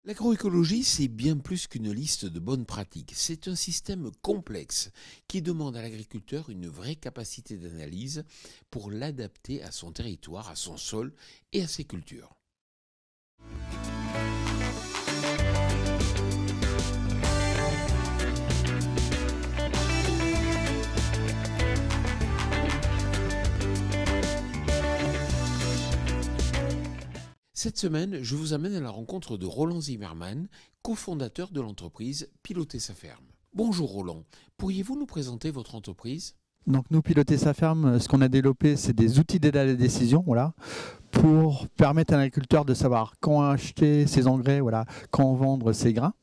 L'agroécologie, c'est bien plus qu'une liste de bonnes pratiques. C'est un système complexe qui demande à l'agriculteur une vraie capacité d'analyse pour l'adapter à son territoire, à son sol et à ses cultures. Cette semaine, je vous amène à la rencontre de Roland Zimmermann, cofondateur de l'entreprise Piloter sa ferme. Bonjour Roland, pourriez-vous nous présenter votre entreprise ? Donc nous, Piloter sa ferme, ce qu'on a développé, c'est des outils d'aide à la décision, pour permettre à l'agriculteur de savoir quand acheter ses engrais, quand vendre ses grains.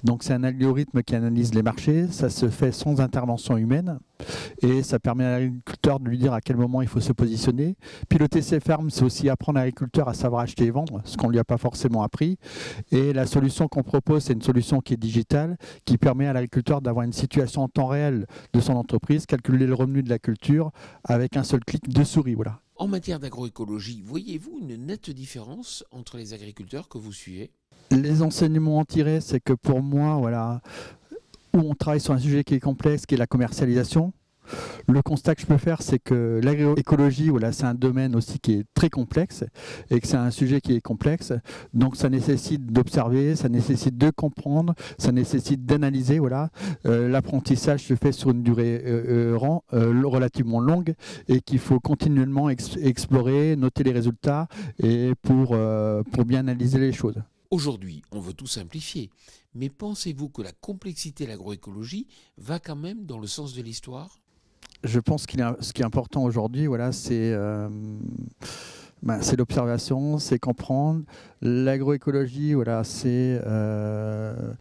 Donc c'est un algorithme qui analyse les marchés, ça se fait sans intervention humaine et ça permet à l'agriculteur de lui dire à quel moment il faut se positionner. Piloter ses fermes, c'est aussi apprendre à l'agriculteur à savoir acheter et vendre, ce qu'on ne lui a pas forcément appris. Et la solution qu'on propose, c'est une solution qui est digitale, qui permet à l'agriculteur d'avoir une situation en temps réel de son entreprise, calculer le revenu de la culture avec un seul clic de souris. En matière d'agroécologie, voyez-vous une nette différence entre les agriculteurs que vous suivez ? Les enseignements à tirer, c'est que pour moi, où on travaille sur un sujet qui est complexe, qui est la commercialisation, le constat que je peux faire, c'est que l'agroécologie, c'est un domaine aussi qui est très complexe et que c'est un sujet qui est complexe. Donc ça nécessite d'observer, ça nécessite de comprendre, ça nécessite d'analyser. L'apprentissage se fait sur une durée relativement longue et qu'il faut continuellement explorer, noter les résultats et pour bien analyser les choses. Aujourd'hui, on veut tout simplifier, mais pensez-vous que la complexité de l'agroécologie va quand même dans le sens de l'histoire ? Je pense que ce qui est important aujourd'hui, c'est l'observation, c'est comprendre. L'agroécologie, c'est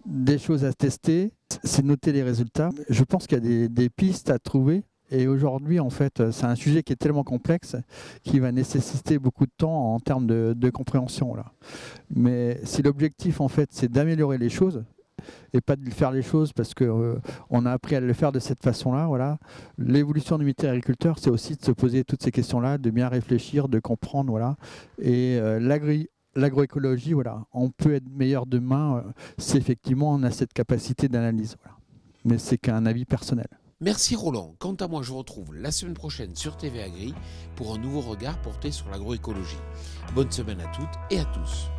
des choses à tester, c'est noter les résultats. Je pense qu'il y a des pistes à trouver. Et aujourd'hui, en fait, c'est un sujet qui est tellement complexe qui va nécessiter beaucoup de temps en termes de compréhension. Mais si l'objectif, en fait, c'est d'améliorer les choses et pas de faire les choses parce qu'on a appris à le faire de cette façon-là, l'évolution du métier agriculteur, c'est aussi de se poser toutes ces questions-là, de bien réfléchir, de comprendre. Et l'agroécologie, on peut être meilleur demain si effectivement on a cette capacité d'analyse. Mais c'est qu'un avis personnel. Merci Roland. Quant à moi, je vous retrouve la semaine prochaine sur TV Agri pour un nouveau regard porté sur l'agroécologie. Bonne semaine à toutes et à tous.